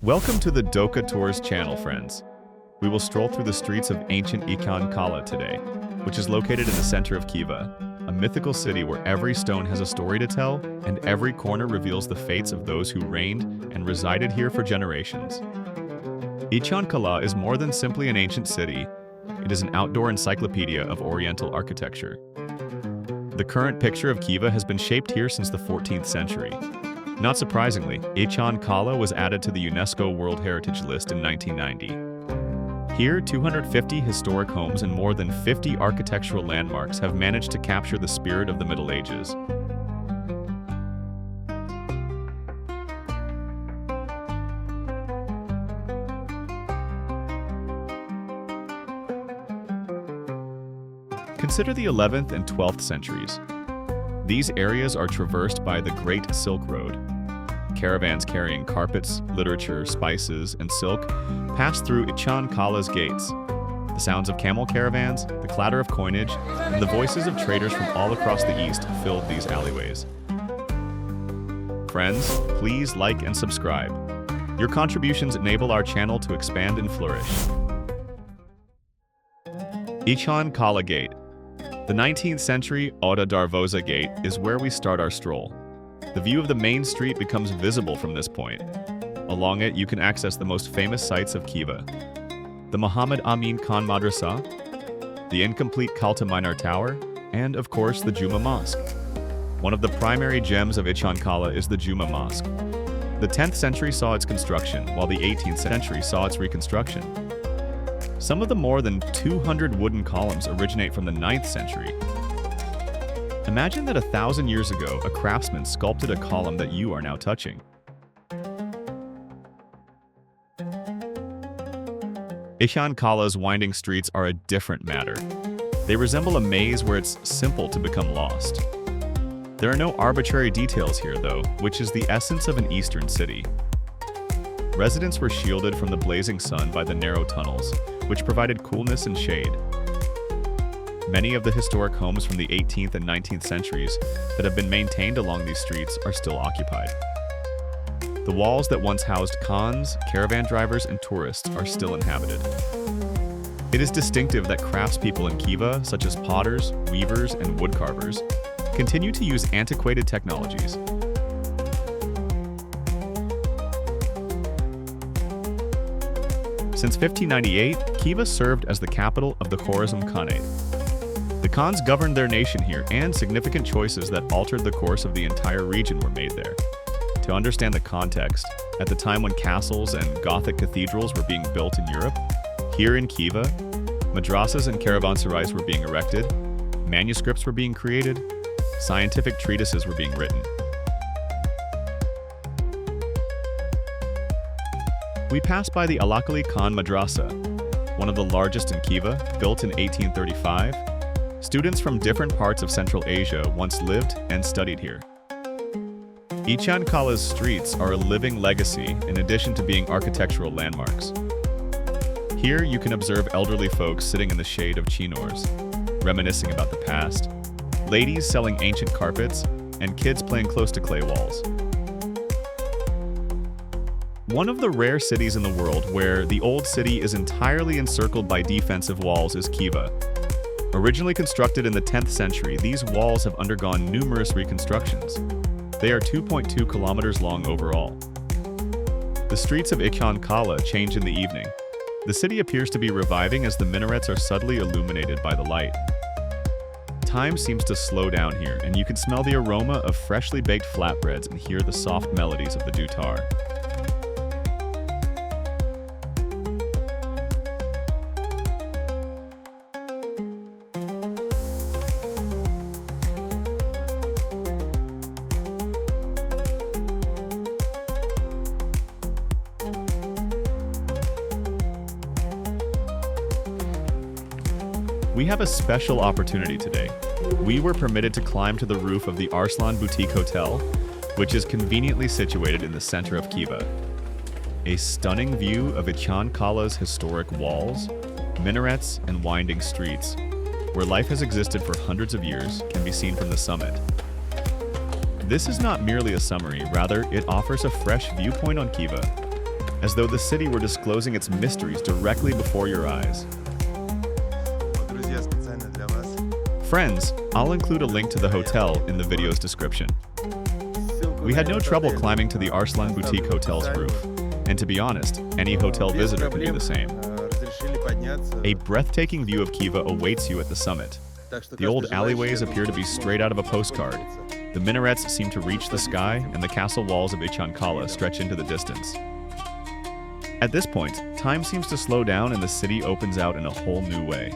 Welcome to the Doca Tours channel, friends. We will stroll through the streets of ancient Ichan-Kala today, which is located in the center of Khiva, a mythical city where every stone has a story to tell and every corner reveals the fates of those who reigned and resided here for generations. Ichan-Kala is more than simply an ancient city. It is an outdoor encyclopedia of Oriental architecture. The current picture of Khiva has been shaped here since the 14th century. Not surprisingly, Ichan-Kala was added to the UNESCO World Heritage List in 1990. Here, 250 historic homes and more than 50 architectural landmarks have managed to capture the spirit of the Middle Ages. Consider the 11th and 12th centuries. These areas are traversed by the Great Silk Road. Caravans carrying carpets, literature, spices, and silk pass through Ichan-Kala's gates. The sounds of camel caravans, the clatter of coinage, and the voices of traders from all across the East filled these alleyways. Friends, please like and subscribe. Your contributions enable our channel to expand and flourish. Ichan-Kala Gate. The 19th century Oda Darvoza Gate is where we start our stroll. The view of the main street becomes visible from this point. Along it, you can access the most famous sites of Khiva: the Muhammad Amin Khan Madrasah, the incomplete Kalta Minar Tower, and of course the Juma Mosque. One of the primary gems of Ichan-Kala is the Juma Mosque. The 10th century saw its construction, while the 18th century saw its reconstruction. Some of the more than 200 wooden columns originate from the 9th century. Imagine that 1,000 years ago, a craftsman sculpted a column that you are now touching. Ichan-Kala's winding streets are a different matter. They resemble a maze where it's simple to become lost. There are no arbitrary details here, though, which is the essence of an eastern city. Residents were shielded from the blazing sun by the narrow tunnels, which provided coolness and shade. Many of the historic homes from the 18th and 19th centuries that have been maintained along these streets are still occupied. The walls that once housed khans, caravan drivers, and tourists are still inhabited. It is distinctive that craftspeople in Khiva, such as potters, weavers, and woodcarvers, continue to use antiquated technologies. Since 1598, Khiva served as the capital of the Khorizm Khanate. The Khans governed their nation here, and significant choices that altered the course of the entire region were made there. To understand the context, at the time when castles and Gothic cathedrals were being built in Europe, here in Khiva, Madrasahs and caravanserais were being erected, manuscripts were being created, scientific treatises were being written. We pass by the Alakali Khan Madrasah, one of the largest in Khiva, built in 1835. Students from different parts of Central Asia once lived and studied here. Ichan-Kala's streets are a living legacy in addition to being architectural landmarks. Here you can observe elderly folks sitting in the shade of chinors, reminiscing about the past, ladies selling ancient carpets, and kids playing close to clay walls. One of the rare cities in the world where the old city is entirely encircled by defensive walls is Khiva. Originally constructed in the 10th century, these walls have undergone numerous reconstructions. They are 2.2 kilometers long overall. The streets of Ichan-Kala change in the evening. The city appears to be reviving as the minarets are subtly illuminated by the light. Time seems to slow down here, and you can smell the aroma of freshly baked flatbreads and hear the soft melodies of the dutar. We have a special opportunity today. We were permitted to climb to the roof of the Arslan Boutique Hotel, which is conveniently situated in the center of Khiva. A stunning view of Ichan-Kala's historic walls, minarets, and winding streets, where life has existed for hundreds of years, can be seen from the summit. This is not merely a summary, rather it offers a fresh viewpoint on Khiva. as though the city were disclosing its mysteries directly before your eyes. Friends, I'll include a link to the hotel in the video's description. We had no trouble climbing to the Arslan Boutique Hotel's roof, and to be honest, any hotel visitor can do the same. A breathtaking view of Khiva awaits you at the summit. The old alleyways appear to be straight out of a postcard. The minarets seem to reach the sky, and the castle walls of Ichan-Kala stretch into the distance. At this point, time seems to slow down and the city opens out in a whole new way.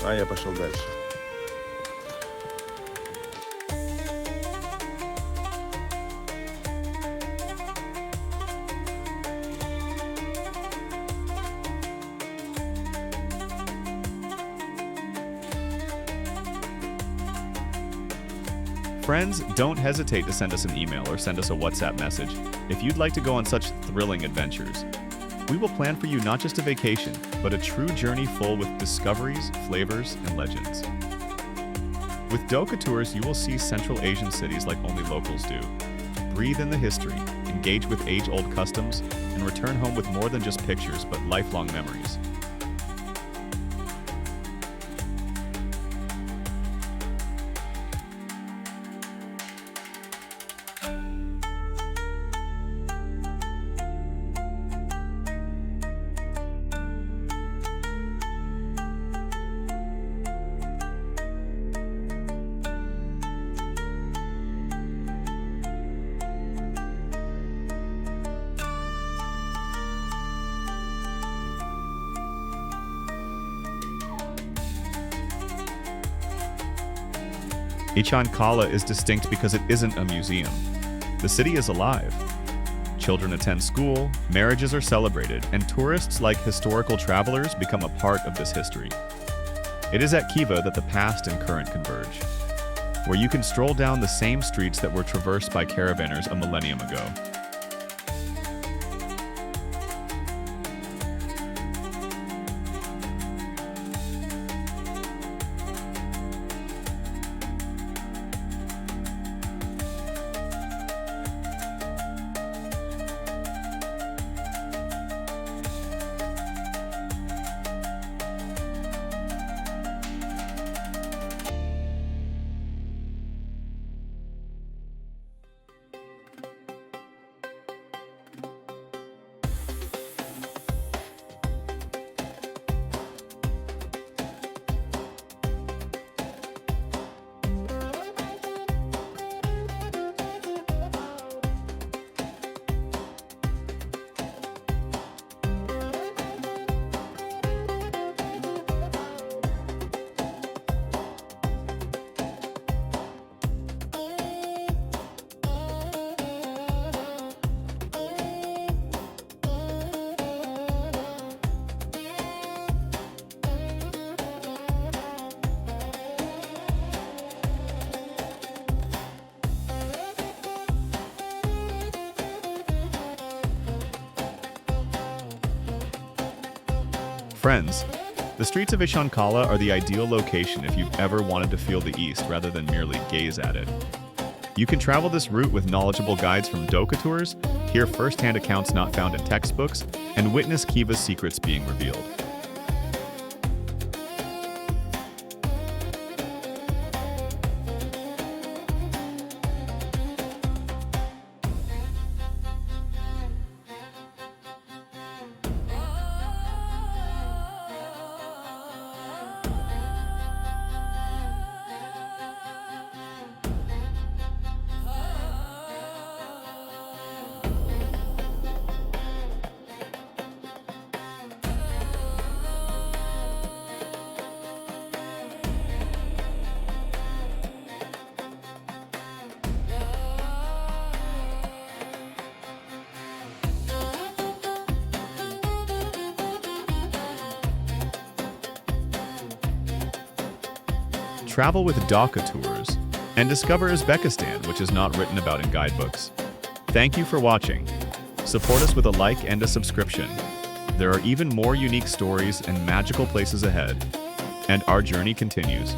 А я пошел дальше. Friends, don't hesitate to send us an email or send us a WhatsApp message if you'd like to go on such thrilling adventures. We will plan for you not just a vacation, but a true journey full with discoveries, flavors, and legends. With Doca Tours, you will see Central Asian cities like only locals do. Breathe in the history, engage with age-old customs, and return home with more than just pictures, but lifelong memories. Ichan-Kala is distinct because it isn't a museum. The city is alive. Children attend school, marriages are celebrated, and tourists like historical travelers become a part of this history. It is at Khiva that the past and current converge, where you can stroll down the same streets that were traversed by caravanners a millennium ago. Friends, the streets of Ichan-Kala are the ideal location if you've ever wanted to feel the East rather than merely gaze at it. You can travel this route with knowledgeable guides from Doca Tours, hear first-hand accounts not found in textbooks, and witness Khiva's secrets being revealed. travel with Doca Tours and discover Uzbekistan, which is not written about in guidebooks. Thank you for watching. Support us with a like and a subscription. There are even more unique stories and magical places ahead, and our journey continues.